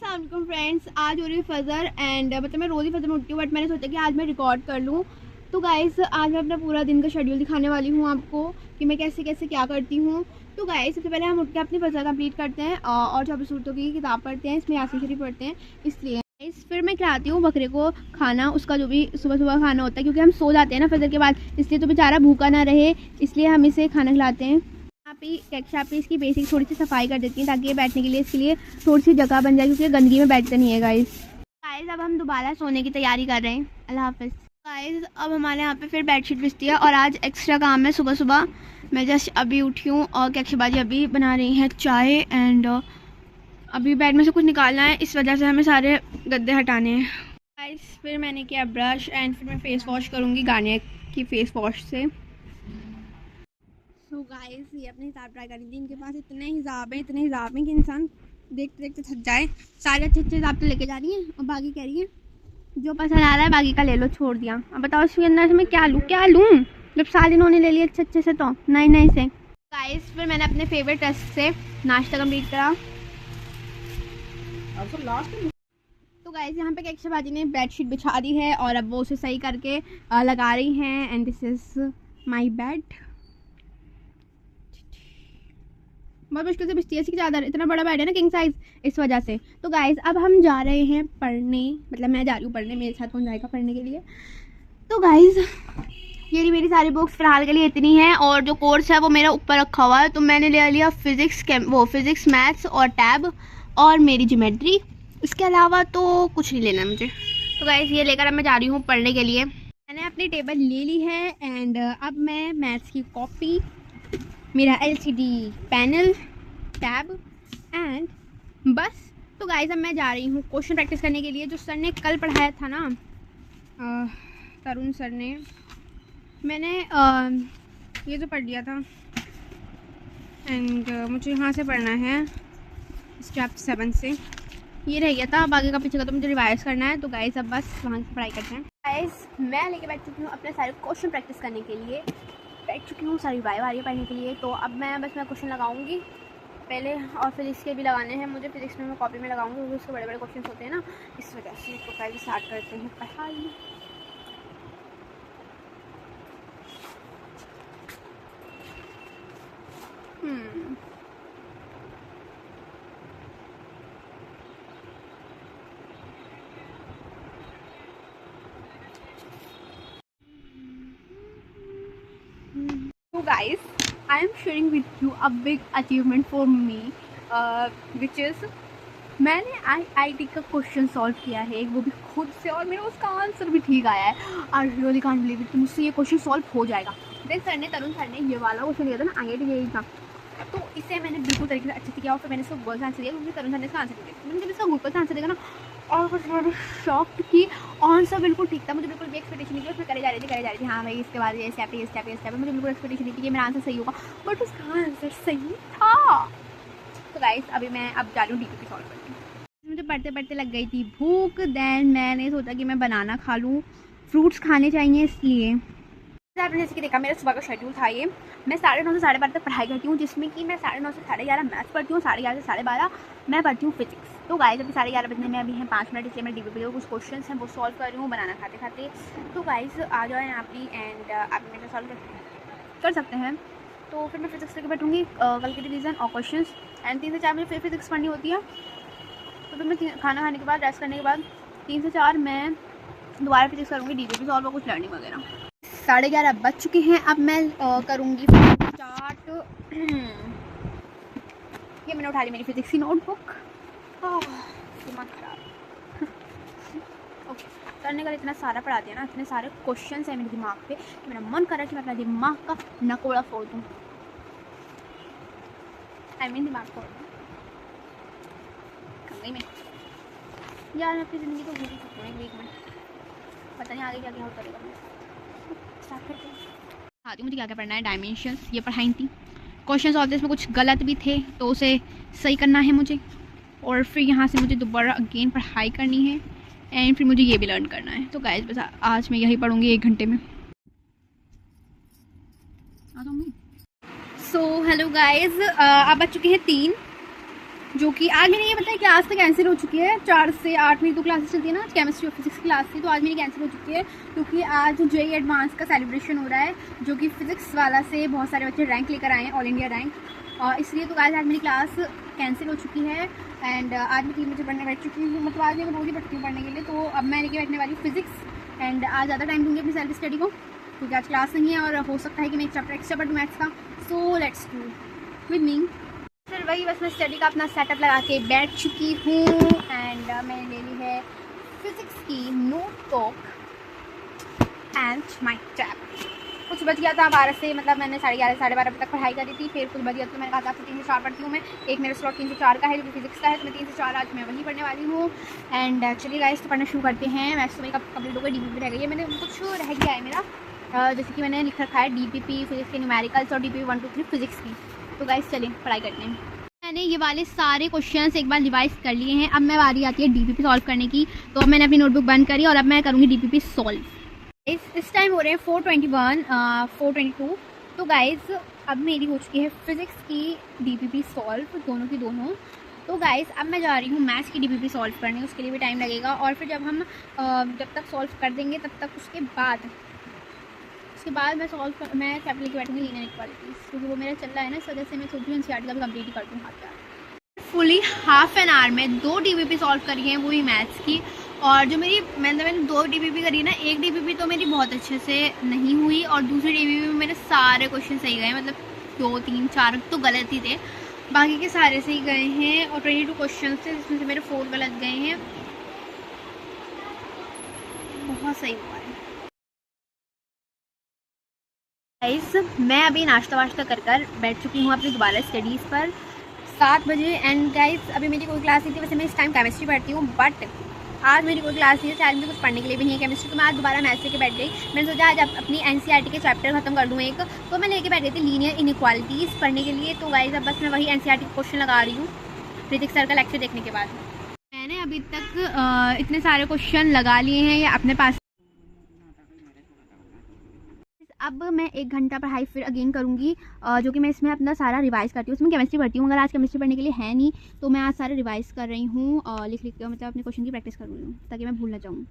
अस्सलाम वालेकुम फ्रेंड्स, आज हो रही है फजर एंड मतलब मैं रोज़ ही फजर में उठती हूँ, बट मैंने सोचा कि आज मैं रिकॉर्ड कर लूँ। तो गाइस आज मैं अपना पूरा दिन का शेड्यूल दिखाने वाली हूँ आपको कि मैं कैसे कैसे क्या करती हूँ। तो गाइस सबसे पहले हम उठ के अपनी फजर कंप्लीट करते हैं और 24 सूरतों की किताब पढ़ते हैं, इसमें यासीन शरीफ पढ़ते हैं। इसलिए फिर मैं खिलाती हूँ बकरे को खाना, उसका जो भी सुबह सुबह खाना होता है, क्योंकि हम सो जाते हैं ना फजर के बाद, इसलिए तो बेचारा भूखा ना रहे, इसलिए हम इसे खाना खिलाते हैं। यहाँ पे इसकी बेसिक थोड़ी सी सफाई कर देती हैं ताकि ये बैठने के लिए इसके लिए थोड़ी सी जगह बन जाए, क्योंकि गंदगी में बैठते नहीं है गाइस अब हम दोबारा सोने की तैयारी कर रहे हैं। अल्लाह हाफिज़। गाइस अब हमारे यहाँ पे फिर बेडशीट बिछती है और आज एक्स्ट्रा काम है। सुबह सुबह मैं जस्ट अभी उठी हूँ और कैक्शबाजी अभी बना रही हैं चाय एंड अभी बेड में से कुछ निकालना है, इस वजह से हमें सारे गद्दे हटाने हैं। गाइस फिर मैंने किया ब्रश एंड फिर मैं फेस वॉश करूँगी गार्नियर की फेस वॉश से। तो गाइस ये अपने हिसाब ट्राई करेंगे, इनके पास इतने हिसाब हैं कि इंसान देखते देखते थक जाए। सारे अच्छे अच्छे हिसाब तो लेके जा रही हैं और बाकी कह रही है जो पसंद आ रहा है बाकी का ले लो, छोड़ दिया। अब बताओ इसके अंदर से मैं क्या लूँ जब सारे इन्होंने ले लिए अच्छे अच्छे से, तो नए से। गाइस फिर मैंने अपने फेवरेट रेस्ट से नाश्ता कंप्लीट करा। तो गाइस यहाँ पे कैक्शबाजी ने बेडशीट बिछा दी है और अब वो उसे सही करके लगा रही हैं and this is my bed. बहुत मुश्किल से बिछती है इसकी चादर, इतना बड़ा बेड है ना किंग साइज, इस वजह से। तो गाइस अब हम जा रहे हैं पढ़ने, मतलब मैं जा रही हूँ पढ़ने, मेरे साथ कौन जाएगा पढ़ने के लिए। तो गाइस ये रही मेरी सारी बुक्स, फिलहाल के लिए इतनी हैं और जो कोर्स है वो मेरा ऊपर रखा हुआ है। तो मैंने ले लिया फिज़िक्स मैथ्स और टैब और मेरी ज्योमेट्री, इसके अलावा तो कुछ नहीं लेना मुझे। तो गाइस ये लेकर अब मैं जा रही हूँ पढ़ने के लिए। मैंने अपनी टेबल ले ली है एंड अब मैं मैथ्स की कॉपी, मेरा LCD पैनल, टैब एंड बस। तो गाइस अब मैं जा रही हूँ क्वेश्चन प्रैक्टिस करने के लिए, जो सर ने कल पढ़ाया था ना, तरुण सर ने। मैंने ये तो पढ़ लिया था एंड मुझे यहाँ से पढ़ना है स्टेप 7 से, ये रह गया था। अब आगे का पीछे का तो मुझे रिवाइज करना है। तो गाइस अब बस वहाँ से पढ़ाई करते हैं। गाइस मैं लेके बैठ चुकी हूँ अपने सारे क्वेश्चन प्रैक्टिस करने के लिए, बैठ चुकी हूँ, सारी वाइव आ रही है पढ़ने के लिए। तो अब मैं क्वेश्चन लगाऊंगी पहले और फिजिक्स के भी लगाने हैं मुझे। फिजिक्स में मैं कॉपी में लगाऊंगी क्योंकि उसके बड़े बड़े क्वेश्चन होते हैं ना, इस वजह से। तो पहले स्टार्ट करते हैं पढ़ाई। So guys, I am sharing with you a big achievement for me, which is मैंने IIT का क्वेश्चन सॉल्व किया है, वो भी खुद से, और मेरा उसका आंसर भी ठीक आया है। I really can't believe it कि मुझसे ये क्वेश्चन सॉल्व हो जाएगा। देख तरुण सर ने ये वाला क्वेश्चन दिया था ना, IIT यही था, तो इसे मैंने बिल्कुल तरीके से अच्छे से किया और फिर मैंने इसको गूगल से आंसर दिया, क्योंकि तरुण सर ने इसका आंसर दिया। मैंने जब इसका गूगल से आंसर देखा ना, और कुछ मैंने शॉक की, आंसर बिल्कुल ठीक था। मुझे बिल्कुल भी एक्सपेक्टेशन नहीं थी, उसमें करे जा रही थी हाँ भाई इसके बाद ये स्टेप है, मुझे बिल्कुल एक्सपेक्टेशन नहीं थी कि मेरा आंसर सही होगा, बट उसका आंसर सही था। तो गाइस अभी मैं जा रही हूँ DPP सॉल्व करने। मुझे पढ़ते पढ़ते लग गई थी भूख, देन मैंने सोचा कि मैं बनाना खा लूँ, फ्रूट्स खाने चाहिए, इसलिए। आपने जैसे कि देखा मेरा सुबह का शेड्यूल था ये। मैं 9:30 से 12:30 तक पढ़ाई करती हूँ, जिसमें कि मैं 9:30 से 11:30 मैथ्स पढ़ती हूँ, 11:30 से 12:30 मैं पढ़ती हूँ फिजिक्स। तो गाइस अभी 11:30 बजने में अभी हैं 5 मिनट, इसलिए मैं DPP के कुछ क्वेश्चन हैं वो सॉल्व कर रही हूँ बनाना खाते खाते। तो गाइस आ जाओ यहाँ पे एंड आप मेरे सॉल्व कर सकते हैं। तो फिर मैं फिजिक्स लेकर बैठूँगी, कल के रिवीजन और क्वेश्चन एंड 3 से 4 मुझे फिर फिजिक्स पढ़नी होती है। तो फिर मैं खाना खाने के बाद, रेस्ट करने के बाद 3 से 4 मैं दोबारा फिजिक्स करूँगी, DPP सॉल्व और कुछ लर्निंग वगैरह। 11:30 बज चुके हैं, अब मैं करूँगी स्टार्ट। ये मैंने उठा ली मेरी फिजिक्स की नोटबुक, दिमाग खराब। ओके, सर ने कल इतना सारा पढ़ा दिया ना, इतने सारे क्वेश्चन हैं मेरे दिमाग पे कि मेरा मन कर रहा है कि मैं अपना दिमाग का नकोड़ा फोड़ दूँ, दिमाग फोड़ दूँ। में यार मैं अपनी ज़िंदगी को भूल ही सकती हूँ एक वीक में, पता नहीं आगे क्या क्या होता रहेगा। स्टार्ट करते हैं। आती मुझे क्या क्या पढ़ना है। डायमेंशंस ये पढ़ाई थी, क्वेश्चन ऑफ इसमें कुछ गलत भी थे तो उसे सही करना है मुझे, और फिर यहाँ से मुझे दोबारा अगेन पढ़ाई करनी है एंड फिर मुझे ये भी लर्न करना है। तो गाइस बस आज मैं यही पढ़ूँगी 1 घंटे में। सो हेलो गाइस, अब बज चुके हैं 3, जो कि आज मेरी ये बताया क्लास तो कैंसिल हो चुकी है। 4 से 8 मेरी 2 क्लासेस चलती है ना, केमिस्ट्री और फिजिक्स क्लास थी, तो आज मेरी कैंसिल हो चुकी है क्योंकि आज जेईई एडवांस का सेलिब्रेशन हो रहा है, जो कि फिजिक्स वाला से बहुत सारे बच्चे रैंक लेकर आए हैं, ऑल इंडिया रैंक, इसलिए तो आज मेरी क्लास कैंसिल हो चुकी है। एंड आज मैं 3 बजे पढ़ने बैठ चुकी हूँ, मतलब आज मैं रोज़ ही पढ़ती हूँ पढ़ने के लिए। तो अब मैं लेके बैठने वाली हूँ फिजिक्स, एंड आज ज़्यादा टाइम दूँगी अपनी सेल्फ स्टडी को क्योंकि आज क्लास नहीं है और हो सकता है कि मैं एक चैप्टर एक्स्ट्रा पढ़ दूँ मैथ्स का। So let's do with me. फिर वही बस मैं स्टडी का अपना सेटअप लगा के बैठ चुकी हूँ, एंड मैंने ले ली है फिजिक्स की नोटबुक एंड माई टैब। कुछ बच गया था 12 से, मतलब मैंने 11:30 12:30 तक पढ़ाई करी थी, फिर कुछ बच गया तो मैंने कहा था 3 से 4 पढ़ती हूँ मैं। एक मेरा स्लॉट 3 से 4 का है जो कि फिजिक्स का है, तो मैं 3 से 4 आज मैं वही पढ़ने वाली हूँ। एंड चलिए गाइस तो पढ़ना शुरू करते हैं। मैथ्स तो मेरी कंप्लीट हो गई, डीपीपी रह गई है, मैंने कुछ रह गया है मेरा, जैसे कि मैंने लिख रखा है डीपीपी फिजिक्स के न्यूमेरिकल्स और डीपीपी 1 2 3 फिजिक्स की। तो गाइस चलिए पढ़ाई करते हैं। मैंने ये वाले सारे क्वेश्चंस एक बार रिवाइज कर लिए हैं, अब मैं बारी आती है डीपीपी सॉल्व करने की। तो अब मैंने अपनी नोटबुक बंद करी और अब मैं करूँगी डीपीपी सॉल्व। इस टाइम हो रहे हैं 4:21 4:22। तो गाइज अब मेरी हो चुकी है फिजिक्स की डीपीपी सॉल्व, दोनों की दोनों। तो गाइज अब मैं जा रही हूँ मैथ्स की डीपीपी सॉल्व करने, उसके लिए भी टाइम लगेगा। और फिर जब हम जब तक सॉल्व कर देंगे तब तक उसके बाद मैं चैप्टर लेके बैठूँगी लीनियर इक्वालिटीज़, क्योंकि वो मेरा चल रहा है ना, इस वजह से मैं सोच रही हूँ एनसीईआरटी का भी कंप्लीट ही कर दूँ। फुली हाफ एन आवर में 2 डीपीपी सॉल्व करी है, वो ही मैथ्स की। और जो मैंने 2 डीपीपी करी ना, एक डीपीपी तो मेरी बहुत अच्छे से नहीं हुई और दूसरी डीपीपी में मेरे सारे क्वेश्चन सही गए, मतलब 2 3 4 तो गलत ही थे, बाकी के सारे सही गए हैं। और 22 क्वेश्चन थे जिसमें से मेरे 4 गलत गए हैं, बहुत सही हुआ है। गाइस मैं अभी नाश्ता वाश्ता कर बैठ चुकी हूँ अपनी दोबारा स्टडीज़ पर 7 बजे। एंड गाइस अभी मेरी कोई क्लास नहीं थी, वैसे मैं इस टाइम केमिस्ट्री पढ़ती हूँ, बट आज मेरी कोई क्लास नहीं है, शायद मुझे कुछ पढ़ने के लिए भी नहीं है केमिस्ट्री, तो मैं आज दोबारा मैथ्स लेके बैठ गई। मैंने सोचा आज अपनी एनसीईआरटी के चैप्टर खत्म कर दूँ एक, तो मैं लेके बैठ गई थी लीनियर इनइक्वालिटीज़ पढ़ने के लिए। तो गाइस अब बस मैं वही एनसीईआरटी के क्वेश्चन लगा रही हूँ फिजिक्स सर का लेक्चर देखने के बाद। मैंने अभी तक इतने सारे क्वेश्चन लगा लिए हैं या अपने पास। अब मैं 1 घंटा पढ़ाई फिर अगेन करूँगी, जो कि मैं इसमें अपना सारा रिवाइज़ करती हूँ। उसमें केमिस्ट्री पढ़ती हूँ, अगर आज केमिस्ट्री पढ़ने के लिए है नहीं तो मैं आज सारा रिवाइज़ कर रही हूँ, लिख के मतलब अपने क्वेश्चन की प्रैक्टिस कर रही हूँ ताकि मैं भूल ना जाऊँ।